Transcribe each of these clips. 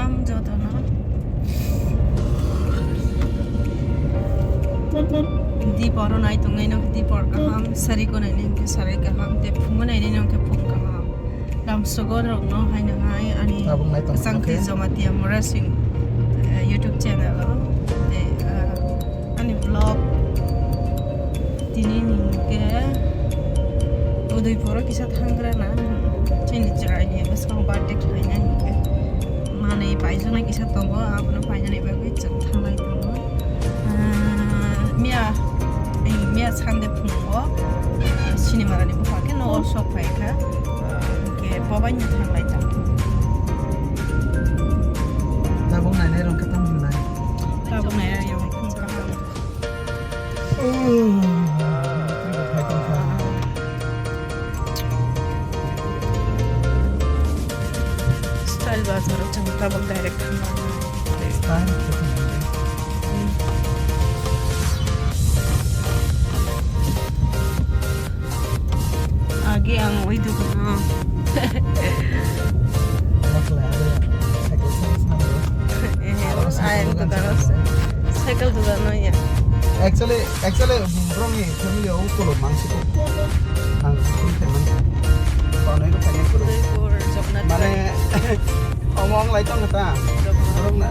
kaham jodohno diporo nai tungai no dipor kaham sari ko nai ke sari kaham te phungo nai no ke phung kaham lam sogon rok no hai na hai ani Kwchangti Jamatia Murasing YouTube channel te ani vlog tini ni ke udaipur kisah thangra na chini chrai ni bas kang birthday khai na ni ke mane paijona kisah tongo apno paijana ba ko chang thangai tongo mia sande phungo cinema rani buha ke no shop pai ka ke boban ni thanglai ta tabung nai rong katam nai tabung nai ya phung ka style bazar chang tabung direct style आगे ang wait ko na cycle to the no ya actually from me family au ko lo mangsi ko ang ko teman panai ko kanya ko mane omong lai tong ta rom na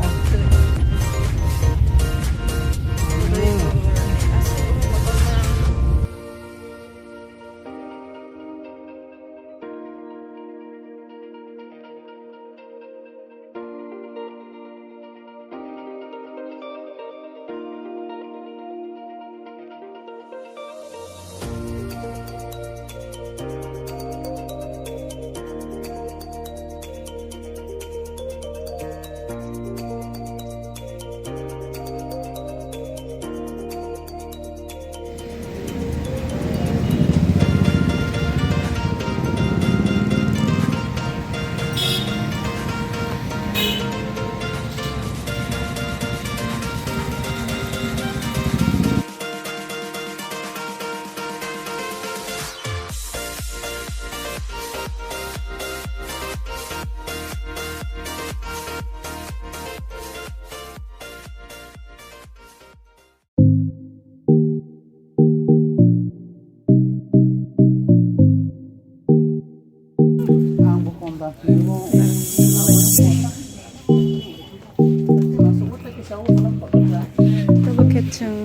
Tabo Kwchang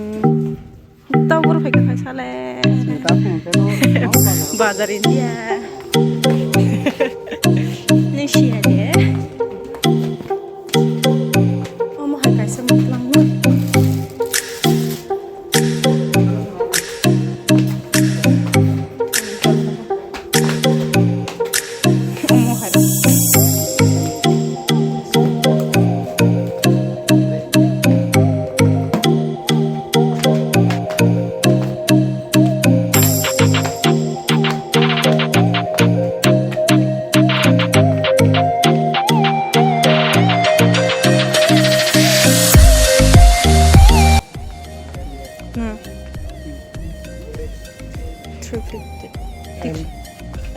tabo ro phai sale bazar India ni sia de omo hai kai sa matlang mo omo hai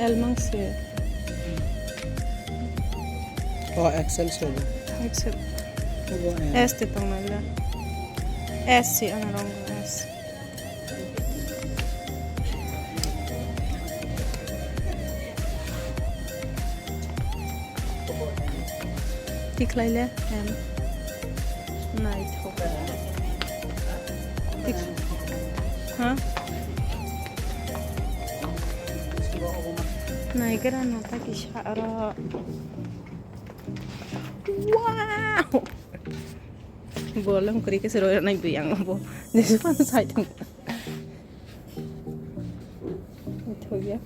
Elmang se oh excel se excel S te tong nala S si ana rong S tik laile M night ho tik ha naikera nota kishara wow bolam kuri ke sero nai biyang bo depan side itu ya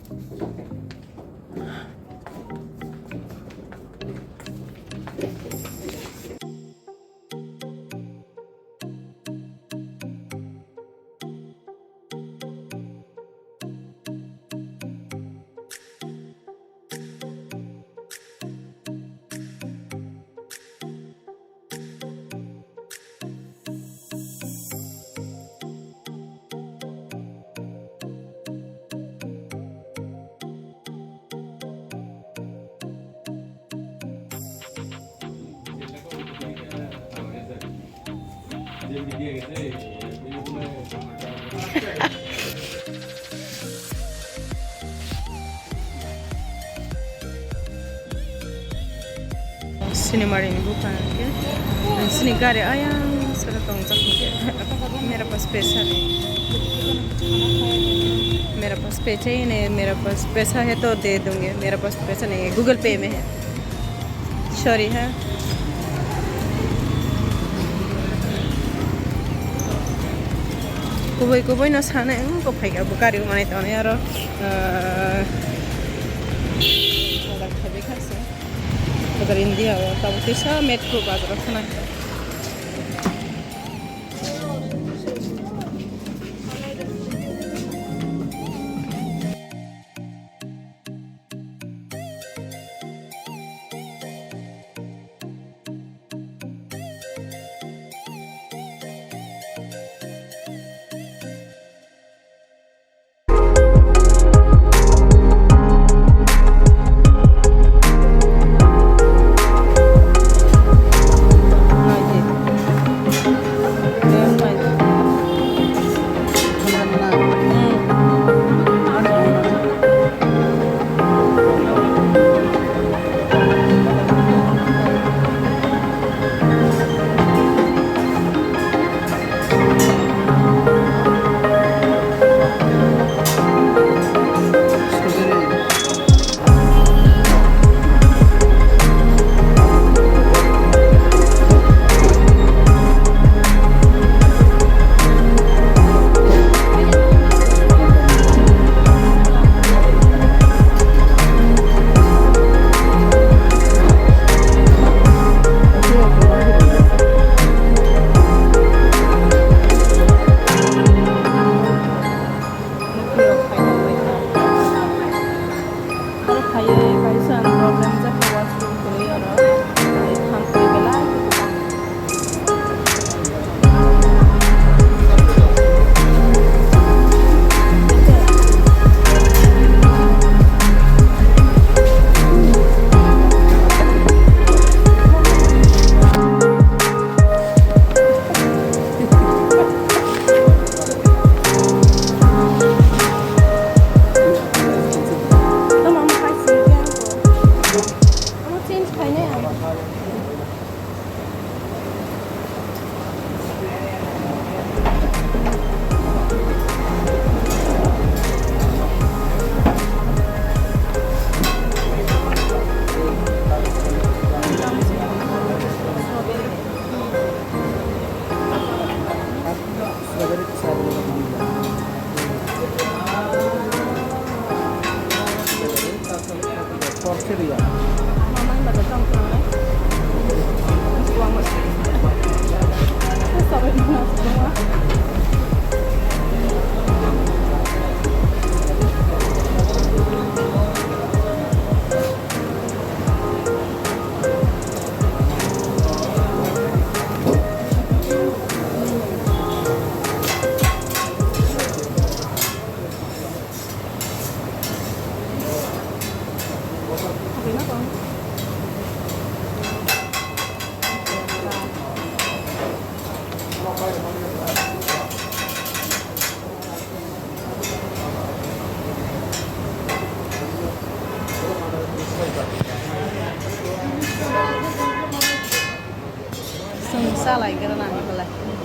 Cinema ini bukan ya. Dan sini gak ada ayam sudah tongcak मेरा पास पैसा नहीं मेरा पास पैसा ही नहीं मेरा पास पैसा है तो दे दूंगे मेरा पास पैसा नहीं है गूगल पे में है सॉरी है कुबई न साने को फाइगा बुकारी माने तो यार अगर इंडिया हो तब कैसा मेट्रो बाजार रखना है Salah, kira nani boleh.